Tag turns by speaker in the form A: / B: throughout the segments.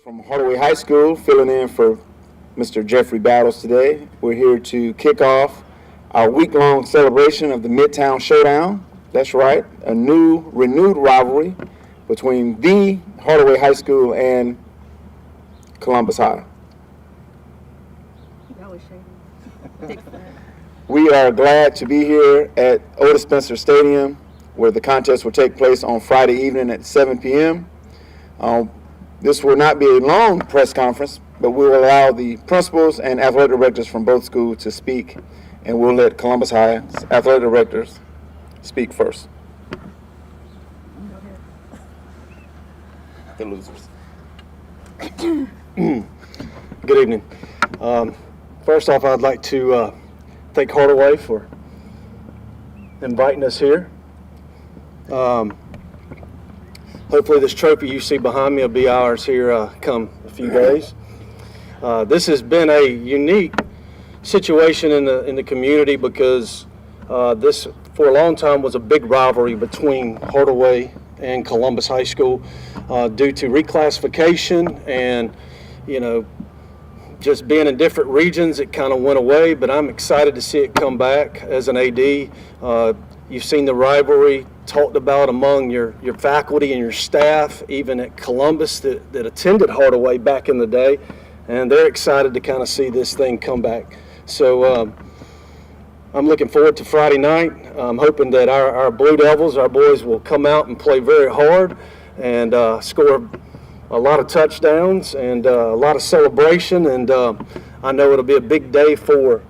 A: From Hardaway High School, filling in for Mr. Jeffrey Battles today. We're here to kick off our week-long celebration of the Midtown Showdown. That's right, a new, renewed rivalry between the Hardaway High School and Columbus High.
B: That was shady.
A: We are glad to be here at Otis Spencer Stadium, where the contest will take place on Friday evening at 7 p.m. This will not be a long press conference, but we will allow the principals and athletic directors from both schools to speak, and we'll let Columbus High athletic directors speak first. The losers.
C: Good evening. First off, I'd like to thank Hardaway for inviting us here. Hopefully this trophy you see behind me will be ours here come a few days. This has been a unique situation in the community because this for a long time was a big rivalry between Hardaway and Columbus High School due to reclassification and, you know, just being in different regions. It kind of went away, but I'm excited to see it come back as an AD. You've seen the rivalry talked about among your faculty and your staff, even at Columbus that attended Hardaway back in the day, and they're excited to kind of see this thing come back. So I'm looking forward to Friday night. I'm hoping that our Blue Devils, our boys, will come out and play very hard and score a lot of touchdowns and a lot of celebration, and I know it'll be a big day for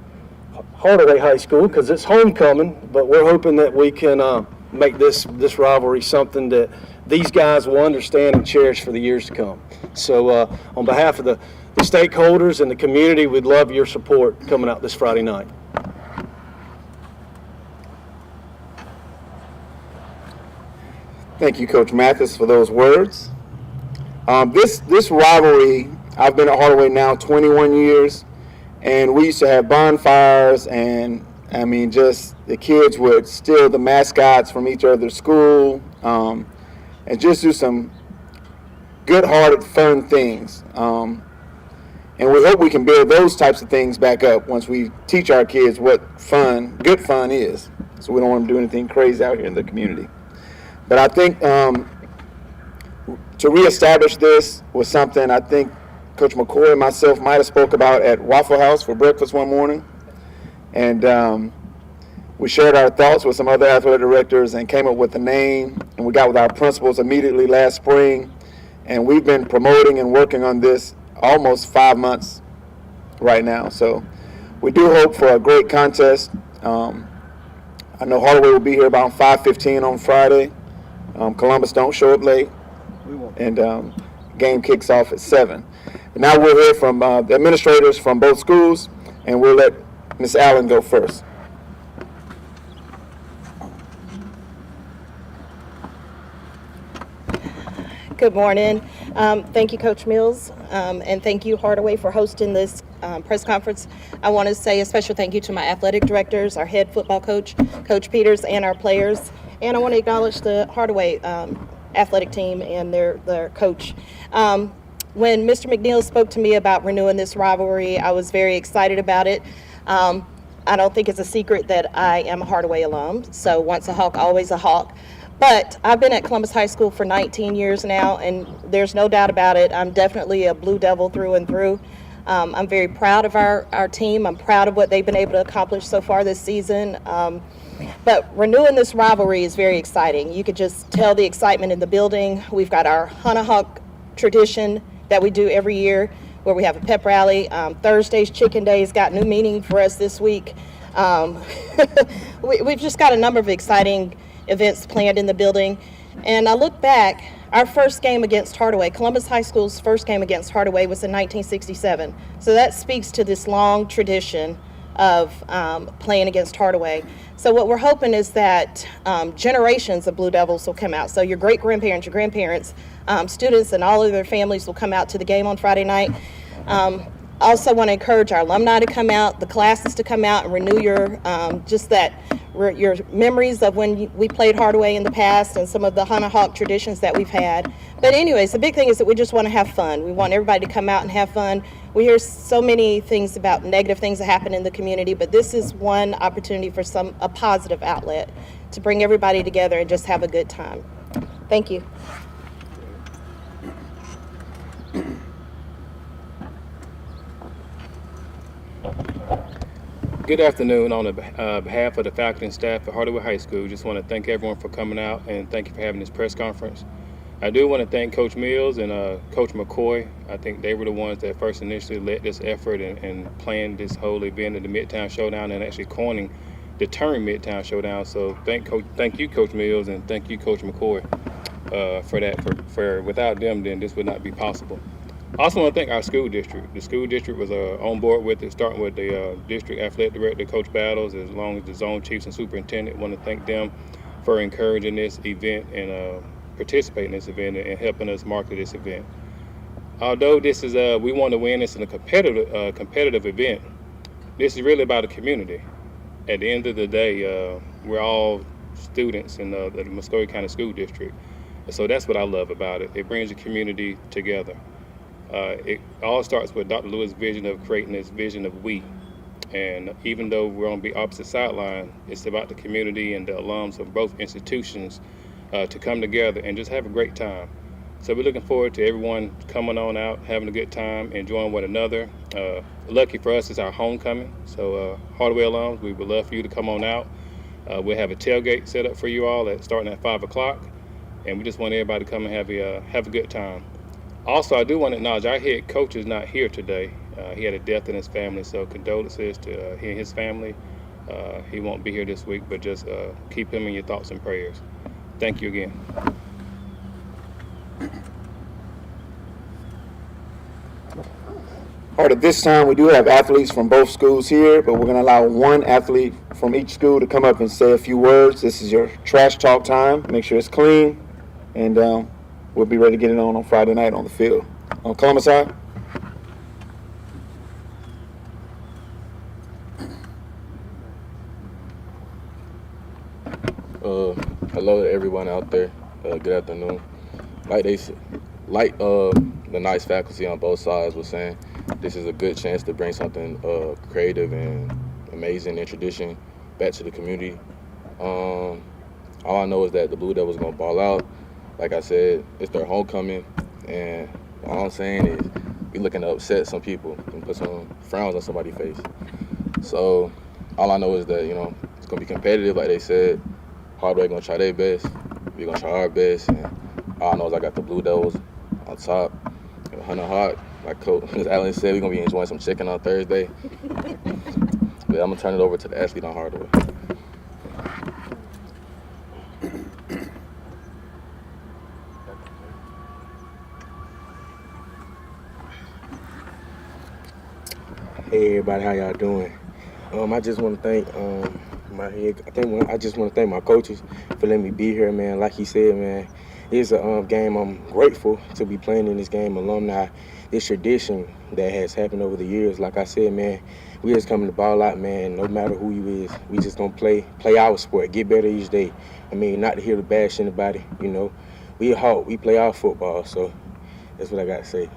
C: Hardaway High School because it's homecoming, but we're hoping that we can make this rivalry something that these guys will understand and cherish for the years to come. So on behalf of the stakeholders and the community, we'd love your support coming out this Friday night.
A: Thank you, Coach Mathis, for those words. This rivalry, I've been at Hardaway now 21 years, and we used to have bonfires, and I mean, just the kids would steal the mascots from each other's school, and just do some good-hearted, fun things. And we hope we can build those types of things back up once we teach our kids what good fun is. So we don't want them to do anything crazy out here in the community. But I think to reestablish this was something I think Coach McCoy and myself might have spoke about at Waffle House for breakfast one morning. And we shared our thoughts with some other athletic directors and came up with a name, and we got with our principals immediately last spring. And we've been promoting and working on this almost 5 months right now. So we do hope for a great contest. I know Hardaway will be here about 5:15 on Friday. Columbus don't show up late.
C: We won't.
A: And game kicks off at 7. But now we'll hear from the administrators from both schools, and we'll let Ms. Allen go first.
B: Good morning. Thank you, Coach Mills, and thank you, Hardaway, for hosting this press conference. I want to say a special thank you to my athletic directors, our head football coach, Coach Peters, and our players. And I want to acknowledge the Hardaway athletic team and their coach. When Mr. McNeil spoke to me about renewing this rivalry, I was very excited about it. I don't think it's a secret that I am a Hardaway alum, so once a Hawk, always a Hawk. But I've been at Columbus High School for 19 years now, and there's no doubt about it. I'm definitely a Blue Devil through and through. I'm very proud of our team. I'm proud of what they've been able to accomplish so far this season. But renewing this rivalry is very exciting. You could just tell the excitement in the building. We've got our Hunter Hawk tradition that we do every year where we have a pep rally. Thursday's Chicken Days got new meaning for us this week. We've just got a number of exciting events planned in the building. And I look back, our first game against Hardaway, Columbus High School's first game against Hardaway was in 1967. So that speaks to this long tradition of playing against Hardaway. So what we're hoping is that generations of Blue Devils will come out. So your great-grandparents, your grandparents, students, and all of their families will come out to the game on Friday night. Also want to encourage our alumni to come out, the classes to come out and renew your, just that your memories of when we played Hardaway in the past and some of the Hunter Hawk traditions that we've had. But anyways, the big thing is that we just want to have fun. We want everybody to come out and have fun. We hear so many things about negative things that happen in the community, but this is one opportunity for a positive outlet to bring everybody together and just have a good time. Thank you.
D: Good afternoon. On the behalf of the faculty and staff at Hardaway High School, just want to thank everyone for coming out and thank you for having this press conference. I do want to thank Coach Mills and Coach McCoy. I think they were the ones that first initially led this effort and planned this whole event of the Midtown Showdown and actually coining the term Midtown Showdown. So thank you, Coach Mills, and thank you, Coach McCoy, for that. For without them, then this would not be possible. I also want to thank our school district. The school district was on board with it, starting with the district athletic director, Coach Battles, as long as the zone chiefs and superintendent. I want to thank them for encouraging this event and participating in this event and helping us market this event. Although this is we want to win this in a competitive event, this is really about the community. At the end of the day, we're all students in the Muskogee County School District. And so that's what I love about it. It brings the community together. It all starts with Dr. Lewis' vision of creating this vision of we. And even though we're on the opposite sideline, it's about the community and the alums of both institutions to come together and just have a great time. So we're looking forward to everyone coming on out, having a good time, enjoying one another. Lucky for us, it's our homecoming. So Hardaway alums, we would love for you to come on out. We'll have a tailgate set up for you all starting at 5 o'clock. And we just want everybody to come and have a good time. Also, I do want to acknowledge our head coach is not here today. He had a death in his family, so condolences to he and his family. He won't be here this week, but just keep him in your thoughts and prayers. Thank you again.
A: All right, at this time, we do have athletes from both schools here, but we're going to allow one athlete from each school to come up and say a few words. This is your trash talk time. Make sure it's clean, and we'll be ready to get it on Friday night on the field. On Columbus High.
E: Hello to everyone out there. Good afternoon. Like the nice faculty on both sides was saying, this is a good chance to bring something creative and amazing and tradition back to the community. All I know is that the Blue Devils gonna ball out. Like I said, it's their homecoming, and all I'm saying is we looking to upset some people and put some frowns on somebody's face. So all I know is that, it's gonna be competitive, like they said. Hardaway gonna try their best. We're gonna try our best. And all I know is I got the Blue Devils on top. And Hunter Hawk, like Coach Allen said, we're gonna be enjoying some chicken on Thursday. But I'm gonna turn it over to the athlete on Hardaway.
F: Hey everybody, how y'all doing? I just want to thank I just want to thank my coaches for letting me be here, man. Like he said, man, it's a game I'm grateful to be playing in this game. Alumni, this tradition that has happened over the years. Like I said, man, we just coming to ball out, man. No matter who you is, we just gonna play our sport, get better each day. I mean, not to here to bash anybody, We a Hawk, we play our football, so that's what I got to say.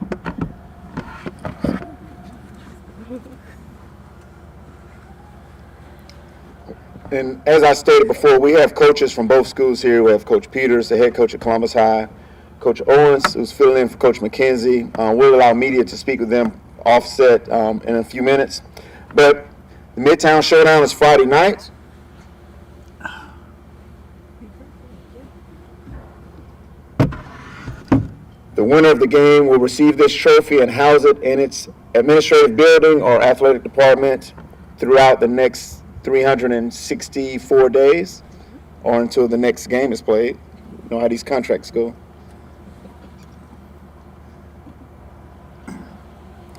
A: And as I stated before, we have coaches from both schools here. We have Coach Peters, the head coach at Columbus High, Coach Owens, who's filling in for Coach McKenzie. We'll allow media to speak with them offset in a few minutes. But the Midtown Showdown is Friday night. The winner of the game will receive this trophy and house it in its administrative building or athletic department throughout the next 364 days or until the next game is played. You know how these contracts go.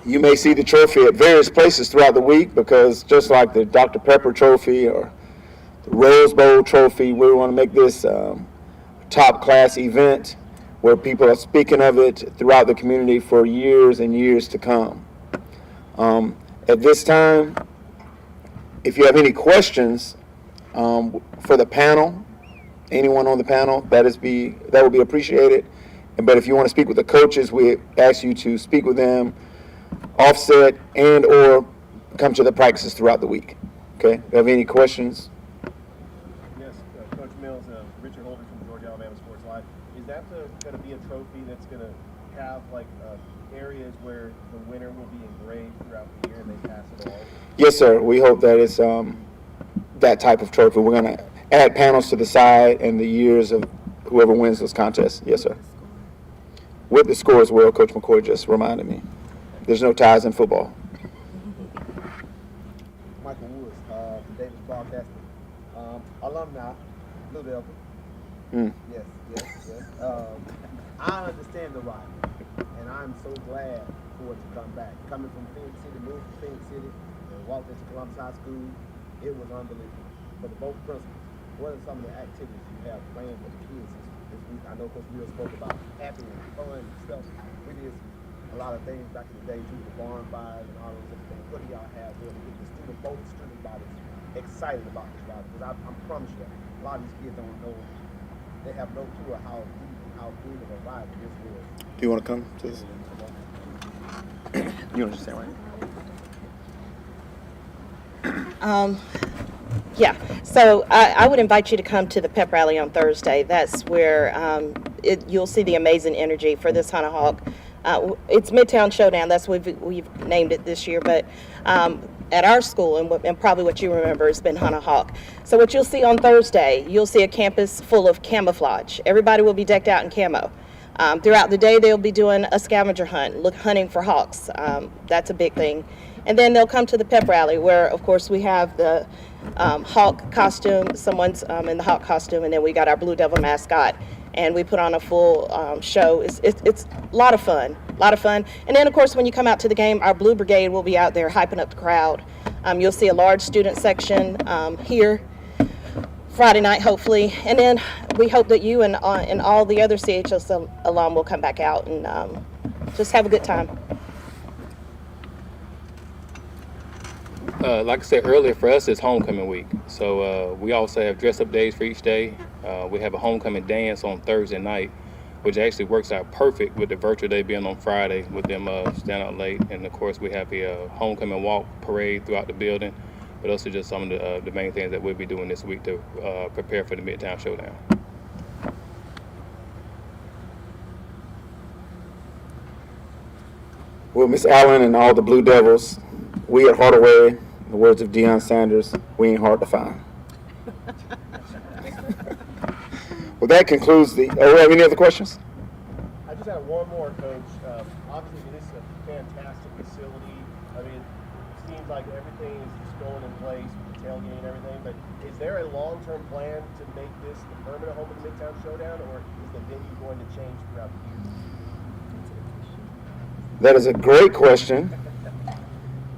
A: You may see the trophy at various places throughout the week because just like the Dr. Pepper Trophy or the Rose Bowl Trophy, we want to make this top class event where people are speaking of it throughout the community for years and years to come. At this time, if you have any questions For the panel, anyone on the panel, that would be appreciated. But if you want to speak with the coaches, we ask you to speak with them offset and or come to the practices throughout the week. Okay? If you have any questions?
G: Yes, Coach Mills, Richard Holder from Georgia Alabama Sports Live. Is that going to be a trophy that's going to have like areas where the winner will be engraved throughout the year and they pass it all?
A: Yes, sir. We hope that it's that type of trophy. We're going to add panels to the side and the years of whoever wins this contest. Yes, sir. With the score as well, Coach McCoy just reminded me. There's no ties in football.
H: Michael Woods, from Davis Broadcasting. Alumni, Blue Devil. Yes. I understand the rivalry, and I'm so glad for it to come back. Coming from Phoenix City, moved to Phoenix City, and walked into Columbus High School, it was unbelievable. For the both principals, what are some of the activities you have planned for the kids this week? I know Coach Mills spoke about happy and fun and stuff. We did a lot of things back in the day too, the barn fires and all those different things. What do y'all have there to get both student bodies excited about this ride? Because I promise you, a lot of these kids don't know, they have no clue of how deep and how big of a ride this was.
A: Do you want to come to this? You understand, right?
B: Yeah, so I would invite you to come to the pep rally on Thursday. That's where you'll see the amazing energy for this Hunter Hawk. It's Midtown Showdown. That's what we've named it this year. But at our school, and probably what you remember, has been Hunter Hawk. So what you'll see on Thursday, you'll see a campus full of camouflage. Everybody will be decked out in camo. Throughout the day, they'll be doing a scavenger hunt, hunting for hawks. That's a big thing. And then they'll come to the pep rally where, of course, we have the hawk costume. Someone's in the hawk costume, and then we got our Blue Devil mascot. And we put on a full show. It's a lot of fun, And then, of course, when you come out to the game, our Blue Brigade will be out there hyping up the crowd. You'll see a large student section here Friday night, hopefully. And then we hope that you and all the other CHS alum will come back out and just have a good time.
D: Like I said earlier, for us, it's homecoming week. So we also have dress-up days for each day. We have a homecoming dance on Thursday night, which actually works out perfect with the virtual day being on Friday with them staying out late. And, of course, we have a homecoming walk parade throughout the building. But those are just some of the main things that we'll be doing this week to prepare for the Midtown Showdown.
A: Well, Miss Allen and all the Blue Devils, we at Hardaway, in the words of Deion Sanders, we ain't hard to find. Well, that concludes the. Oh, have any other questions?
G: I just have one more, Coach. Obviously, this is a fantastic facility. I mean, it seems like everything is just going in place with the tailgate and everything. But is there a long-term plan to make this the permanent home of the Midtown Showdown, or is the venue going to change throughout the year?
A: That is a great question.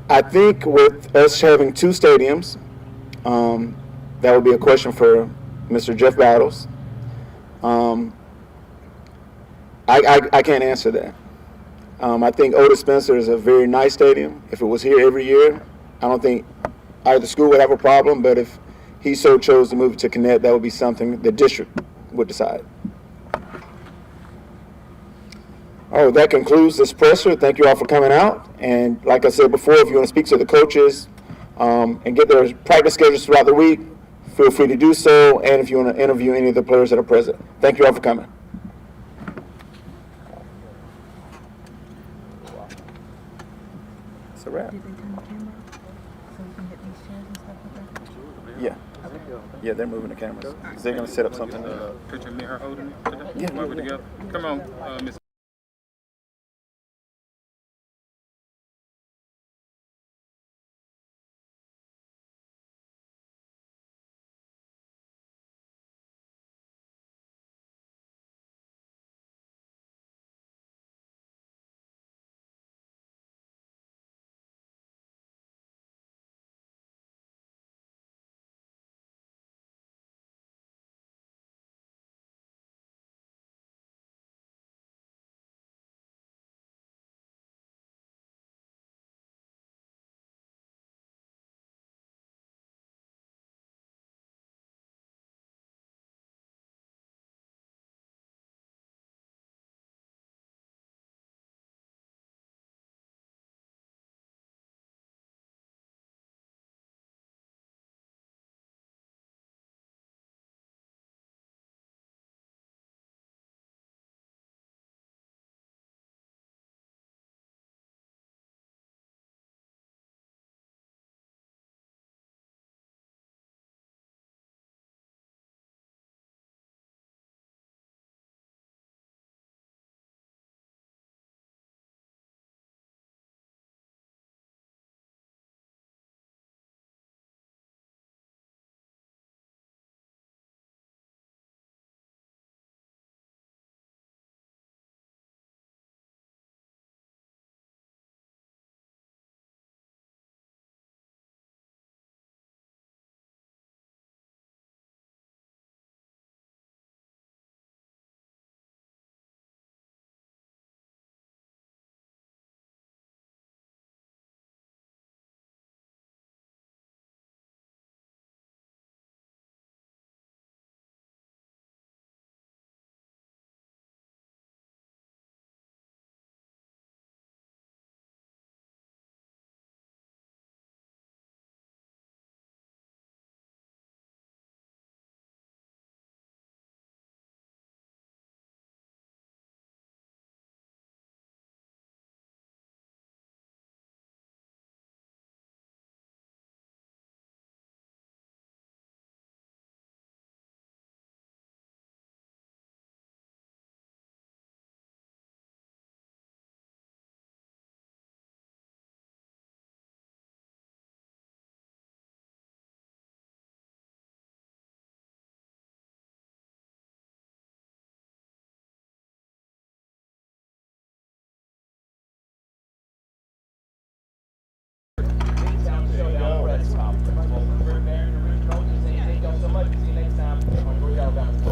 A: I think with us having two stadiums, that would be a question for Mr. Jeff Battles. I can't answer that. I think Otis Spencer is a very nice stadium. If it was here every year, I don't think either school would have a problem, but if he so chose to move it to Connect, that would be something the district would decide. Oh, that concludes this presser. Thank you all for coming out. And like I said before, if you want to speak to the coaches and get their practice schedules throughout the week, feel free to do so. And if you want to interview any of the players that are present. Thank you all for coming. It's a wrap.
I: Did they turn the camera off so we can get these chairs and stuff like that?
A: Yeah. Yeah, they're moving the cameras. They're going to set up something.
D: Picture of me and her holding it.
A: Yeah.
D: While we're together. Come on, Miss.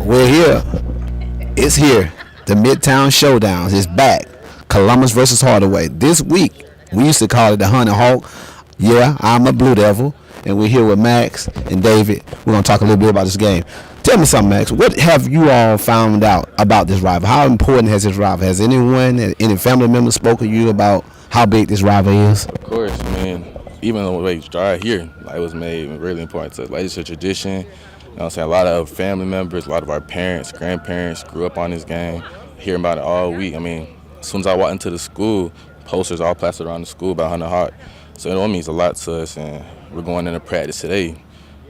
J: We're here. It's here. The Midtown Showdown is back. Columbus versus Hardaway. This week, we used to call it the Honey Hawk. Yeah, I'm a Blue Devil. And we're here with Max and David. We're going to talk a little bit about this game. Tell me something, Max. What have you all found out about this rival? How important has this rival? Has anyone, any family member spoken to you about how big this rival is?
E: Of course, man. Even the way it's started here, like, it was made really important to us. Like, it's a tradition. You know what I'm saying? A lot of family members, a lot of our parents, grandparents grew up on this game, hearing about it all week. I mean, as soon as I walked into the school, posters all plastered around the school about Hunter Hart. So it means a lot to us, and we're going into practice today.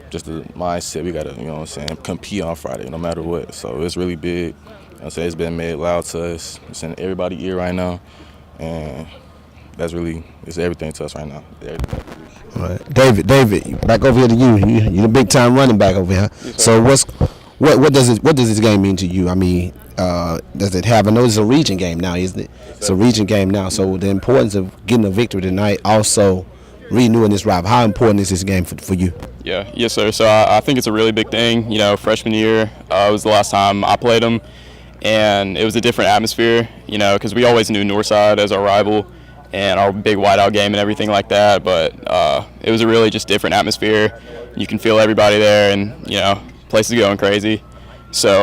E: Just the mindset, we got to, you know what I'm saying, compete on Friday no matter what. So it's really big. You know what I'm saying? It's been made loud to us. It's in everybody's ear right now. And that's really, it's everything to us right now.
J: All right. David, back over here to you. You're the big time running back over here.
D: Yes,
J: so what does this game mean to you? I mean, does it have? I know it's a region game now, isn't it? It's a region game now. So the importance of getting a victory tonight, also renewing this rival. How important is this game for you?
K: Yeah, yes, sir. So I think it's a really big thing. You know, freshman year was the last time I played them, and it was a different atmosphere. You know, because we always knew Northside as our rival and our big whiteout game and everything like that. But it was a really just different atmosphere. You can feel everybody there, and you know, places going crazy. So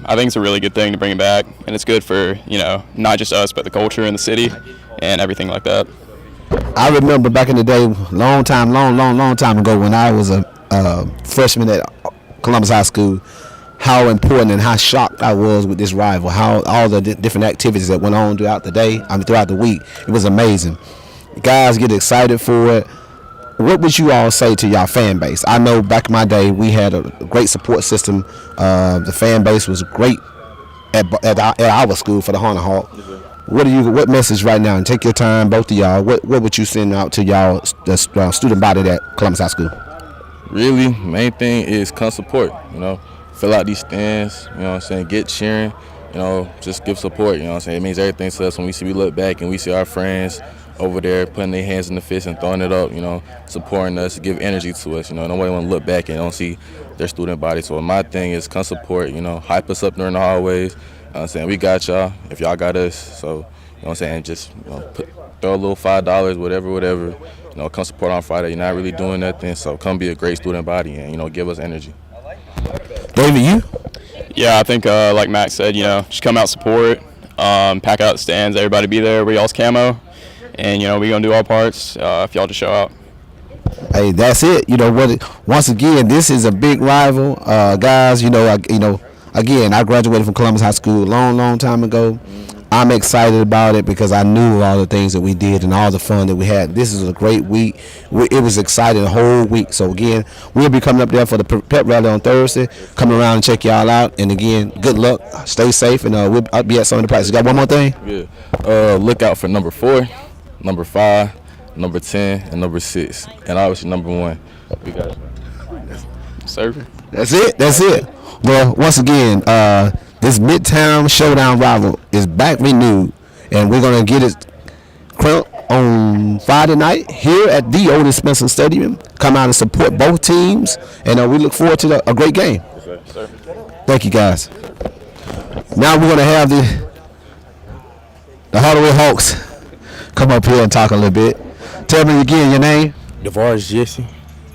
K: I think it's a really good thing to bring it back, and it's good for, you know, not just us but the culture in the city and everything like that.
J: I remember back in the day, long time ago, when I was a freshman at Columbus High School, how important and how shocked I was with this rival, how all the different activities that went on throughout the day, throughout the week. It was amazing. Guys get excited for it. What would you all say to y'all fan base? I know back in my day, we had a great support system. The fan base was great at our school for the Honey Hawk. What message right now, and take your time, both of y'all, what would you send out to y'all, the student body at Columbus High School?
E: Really, main thing is come support, you know. Fill out these stands, you know what I'm saying, get cheering, you know, just give support, you know what I'm saying. It means everything to us when we look back and we see our friends over there putting their hands in the fist and throwing it up, you know, supporting us, give energy to us, you know. Nobody want to look back and don't see their student body. So my thing is come support, you know, hype us up during the hallways. You know what I'm saying? We got y'all if y'all got us. So, you know what I'm saying, just, you know, throw a little $5, whatever. You know, come support on Friday. You're not really doing nothing, so come be a great student body and, you know, give us energy.
J: David, you?
K: Yeah, I think like Max said, you know, just come out, support, pack out the stands, everybody be there, wear y'all's camo, and, you know, we going to do our parts if y'all just show out.
J: Hey, that's it. You know what? Once again, this is a big rival, guys. Again, I graduated from Columbus High School a long time ago. I'm excited about it because I knew all the things that we did and all the fun that we had. This is a great week. It was exciting the whole week. So again, we'll be coming up there for the pep rally on Thursday. Coming around and check y'all out. And again, good luck. Stay safe, and I'll be at some of the practices. Got one more thing?
E: Yeah. Look out for number 4, number 5, number 10, and number 6, and obviously number 1. We got it.
K: Sir.
J: That's it. Well, once again, this Midtown Showdown rival is back renewed, and we're going to get it crowned on Friday night here at the Otis Spencer Stadium. Come out and support both teams, and we look forward to a great game.
K: Yes, sir.
J: Thank you, guys. Now we're going to have the Hardaway Hawks come up here and talk a little bit. Tell me again your name.
F: DeVar's Jesse.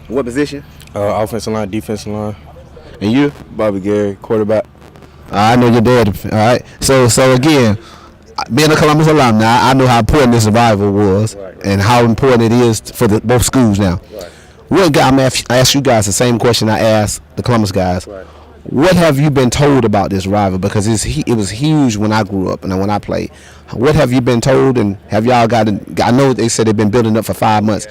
J: What position?
F: Offensive line, defensive line.
J: And you?
F: Bobby Gary, quarterback.
J: I know your dad. All right. So again, being a Columbus alumni, I know how important this rival was, and how important it is for both schools now. I'm gonna ask you guys the same question I asked the Columbus guys. What have you been told about this rival? Because it was huge when I grew up and when I played. What have you been told, and have y'all I know they said they've been building up for 5 months.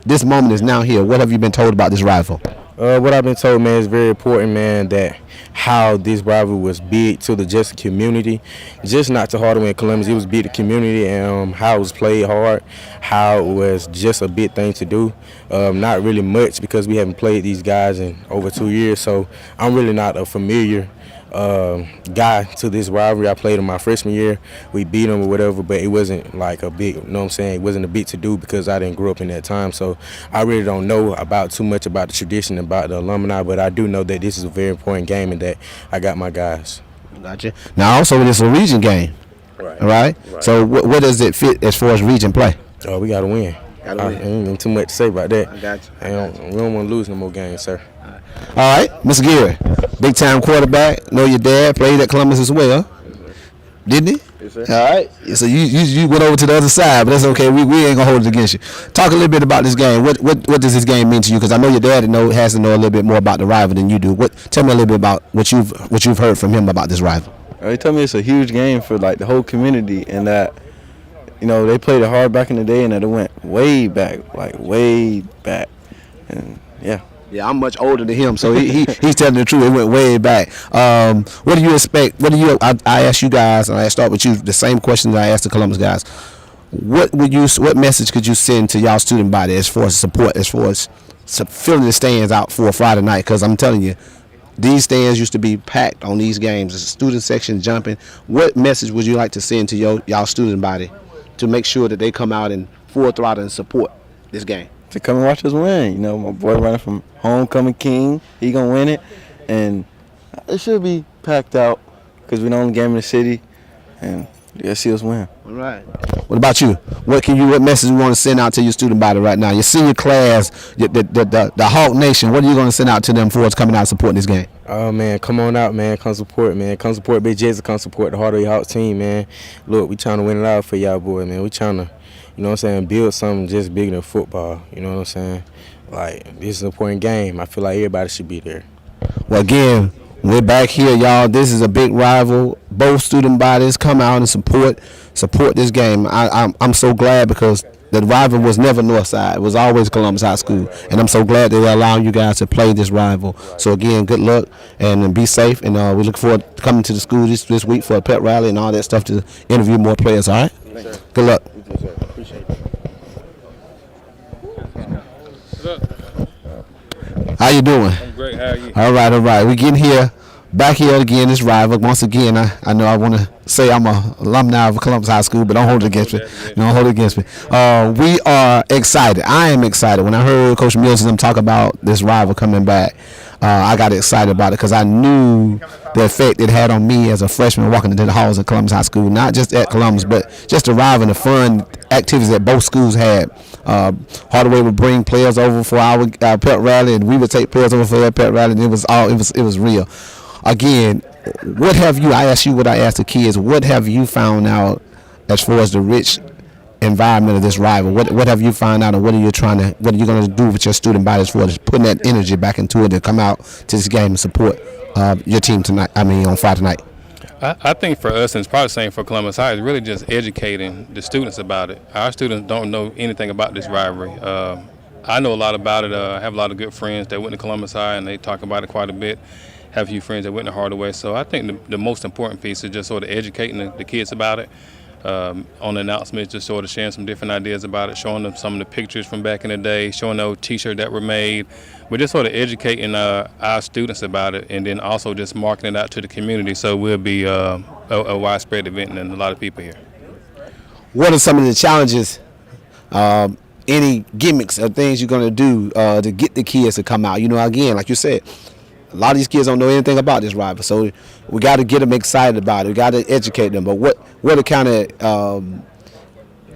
J: This moment is now here. What have you been told about this rival?
F: What I've been told, man, is very important, man, that how this rival was big to the Jessup community, just not to Hardaway and Columbus. It was big to the community, and how it was played hard, how it was just a big thing to do. Not really much because we haven't played these guys in over 2 years, so I'm really not familiar guy to this rivalry. I played him my freshman year. We beat him or whatever, but it wasn't like a big, you know what I'm saying? It wasn't a big to do because I didn't grow up in that time. So I really don't know about too much about the tradition, about the alumni, but I do know that this is a very important game and that I got my guys.
J: Gotcha. Now, also, it's a region game, right? So what does it fit as far as region play?
F: We got to win. Ain't too much to say about that.
J: I got you.
F: We don't want to lose no more games, sir.
J: All right, Mr. Geary, big time quarterback. Know your dad played at Columbus as well, didn't he?
F: Yes, sir.
J: All right. So you went over to the other side, but that's okay. We ain't gonna hold it against you. Talk a little bit about this game. What does this game mean to you? Because I know your dad has to know a little bit more about the rival than you do. Tell me a little bit about what you've heard from him about this rival.
L: He told me it's a huge game for like the whole community, and that they played it hard back in the day, and that it went way back, and yeah.
J: Yeah, I'm much older than him, so he's telling the truth. It went way back. What do you expect? I asked you guys, and I start with you the same question that I asked the Columbus guys. What message could you send to y'all student body as far as support, as far as filling the stands out for Friday night? Because I'm telling you, these stands used to be packed on these games. The student section jumping. What message would you like to send to y'all student body to make sure that they come out in full throttle and support this game?
L: To come and watch us win. My boy running from homecoming king. He gonna win it, and it should be packed out because we're the only game in the city, and you gotta see us win.
J: All right. What about you? What message you want to send out to your student body right now? Your senior class, the Hawk Nation. What are you going to send out to them for us coming out and supporting this game?
F: Oh, man, come on out, man. Come support, man. Come support Big Jazz. Come support the Hardaway Hawks team, man. Look, we trying to win it out for y'all, boy, man. We trying to, build something just bigger than football. You know what I'm saying? Like, this is an important game. I feel like everybody should be there.
J: Well, again, we're back here, y'all. This is a big rival. Both student bodies come out and support this game. I'm so glad because the rival was never Northside. It was always Columbus High School. And I'm so glad that they're allowing you guys to play this rival. So, again, good luck and be safe. And we look forward to coming to the school this week for a pep rally and all that stuff to interview more players, all right?
F: Yes,
J: good luck.
F: Appreciate it.
J: How you doing?
D: I'm great. How are you?
J: All right. We getting here, back here again, this rival. Once again, I know I want to say I'm a alumni of Columbus High School, but don't hold it against me. Don't hold it against me. We are excited. I am excited. When I heard Coach Mills and them talk about this rival coming back, I got excited about it because I knew the effect it had on me as a freshman walking into the halls of Columbus High School, not just at Columbus, but just the rival and the fun activities that both schools had. Hardaway would bring players over for our pep rally, and we would take players over for their pep rally, and it was real. Again, what have you? I asked you what I asked the kids. What have you found out as far as the rich environment of this rival? What have you found out, and what are you going to do with your student body as far as putting that energy back into it to come out to this game and support your team tonight? On Friday night.
D: I think for us, and it's probably the same for Columbus High, is really just educating the students about it. Our students don't know anything about this rivalry. I know a lot about it. I have a lot of good friends that went to Columbus High, and they talk about it quite a bit. Have a few friends that went to Hardaway. So I think the most important piece is just sort of educating the kids about it. On the announcements, just sort of sharing some different ideas about it, showing them some of the pictures from back in the day, showing those T-shirts that were made. We're just sort of educating our students about it, and then also just marketing it out to the community, so we'll be a widespread event and a lot of people here.
J: What are some of the challenges, any gimmicks or things you're going to do to get the kids to come out? Again, like you said, a lot of these kids don't know anything about this rival, so we got to get them excited about it. We got to educate them. But what are the kind of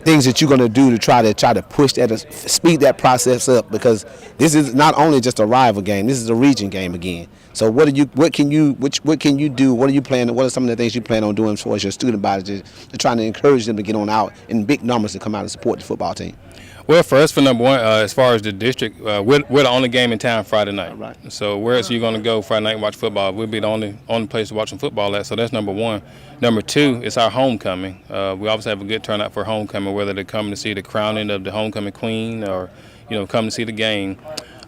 J: things that you're going to do to try to push that, speed that process up? Because this is not only just a rival game. This is a region game again. So what can you do? What are you planning? What are some of the things you plan on doing as far as your student body to trying to encourage them to get on out in big numbers to come out and support the football team?
D: Well, for us, for number one, as far as the district, we're the only game in town Friday night.
J: Right.
D: So where else are you going to go Friday night and watch football? We'll be the only place to watch some football at. So that's number one. Number two, it's our homecoming. We always have a good turnout for homecoming, whether they're coming to see the crowning of the homecoming queen or, come to see the game.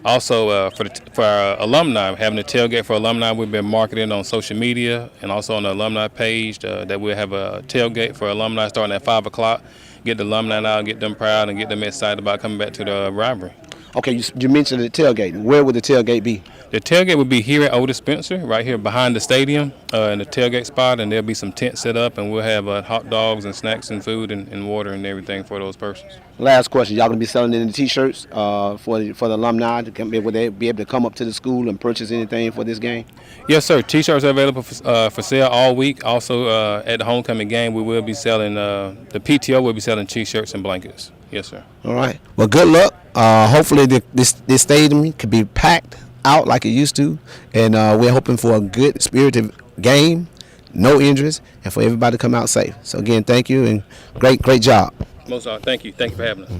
D: Also, for our alumni, having a tailgate for alumni, we've been marketing on social media and also on the alumni page that we'll have a tailgate for alumni starting at 5 o'clock. Get the alumni out, get them proud, and get them excited about coming back to the rivalry.
J: Okay, you mentioned the tailgate. Where would the tailgate be?
D: The tailgate would be here at Otis Spencer, right here behind the stadium, in the tailgate spot, and there'll be some tents set up, and we'll have hot dogs and snacks and food and water and everything for those persons.
J: Last question: y'all gonna be selling any T-shirts for the alumni? Would they be able to come up to the school and purchase anything for this game?
D: Yes, sir. T-shirts are available for sale all week. Also, at the homecoming game, we will be selling. The PTO will be selling T-shirts and blankets. Yes, sir.
J: All right. Well, good luck. Hopefully, this stadium could be packed out like it used to, and we're hoping for a good spirited game, no injuries, and for everybody to come out safe. So again, thank you and great job.
D: Most thank you for having us.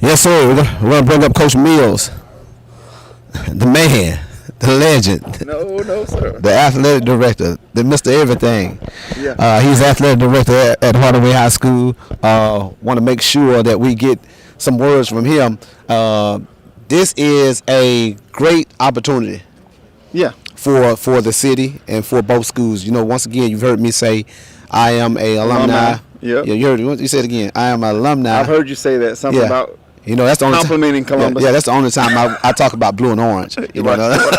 J: Yes, sir. We're gonna bring up Coach Mills, the man, the legend.
A: No, sir.
J: The athletic director, the Mr. Everything.
A: Yeah.
J: He's athletic director at Hardaway High School. Want to make sure that we get some words from him. This is a great opportunity.
A: Yeah.
J: For the city and for both schools. You know, once again, you've heard me say, I am a alumni.
A: Yep.
J: Yeah, you heard it. You said it again. I am an alumni.
A: I've heard you say that. Something about.
J: You know, that's the only
A: complimenting Columbus.
J: Yeah, that's the only time I talk about blue and orange. You know,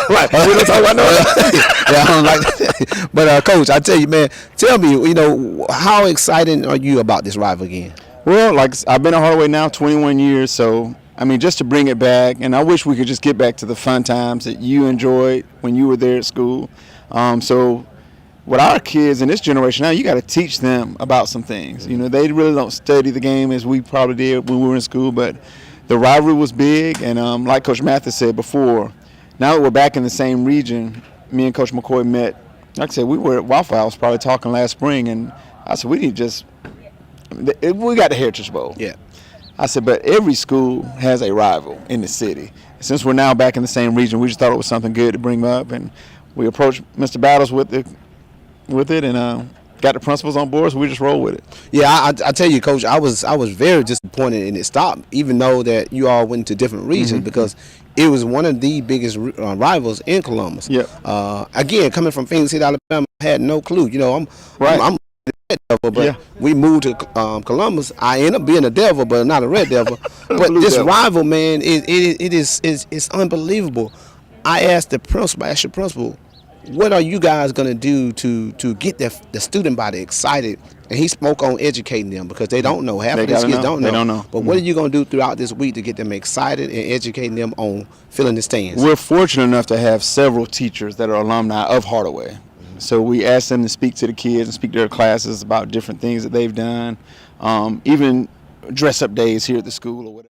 A: right. We don't talk about that.
J: Yeah, I don't like that. But Coach, I tell you, man, tell me, you know, how excited are you about this rival again?
A: Well, like I've been at Hardaway now 21 years, so I mean, just to bring it back, and I wish we could just get back to the fun times that you enjoyed when you were there at school. So with our kids in this generation now, you got to teach them about some things. You know, they really don't study the game as we probably did when we were in school, but the rivalry was big, and like Coach Mathis said before, now that we're back in the same region, me and Coach McCoy met. Like I said, we were at Waffle House probably talking last spring, and I said, we got the Heritage Bowl.
J: Yeah.
A: I said, but every school has a rival in the city. Since we're now back in the same region, we just thought it was something good to bring up, and we approached Mr. Battles with it, and got the principals on board, so we just roll with it.
J: Yeah, I tell you, Coach, I was very disappointed in it stopped, even though that you all went to different regions, because it was one of the biggest rivals in Columbus.
A: Yeah.
J: Again, coming from Phoenix City, Alabama, I had no clue. You know, I'm Red Devil, but we moved to Columbus. I end up being a Devil, but not a Red Devil. But this devil. Rival, man, it's unbelievable. I asked your principal, what are you guys going to do to get the student body excited? And he spoke on educating them, because they don't know. Half of these kids don't know.
A: They don't know.
J: But what are you going to do throughout this week to get them excited and educating them on filling the stands?
A: We're fortunate enough to have several teachers that are alumni of Hardaway. So we asked them to speak to the kids and speak to their classes about different things that they've done, even dress-up days here at the school or whatever.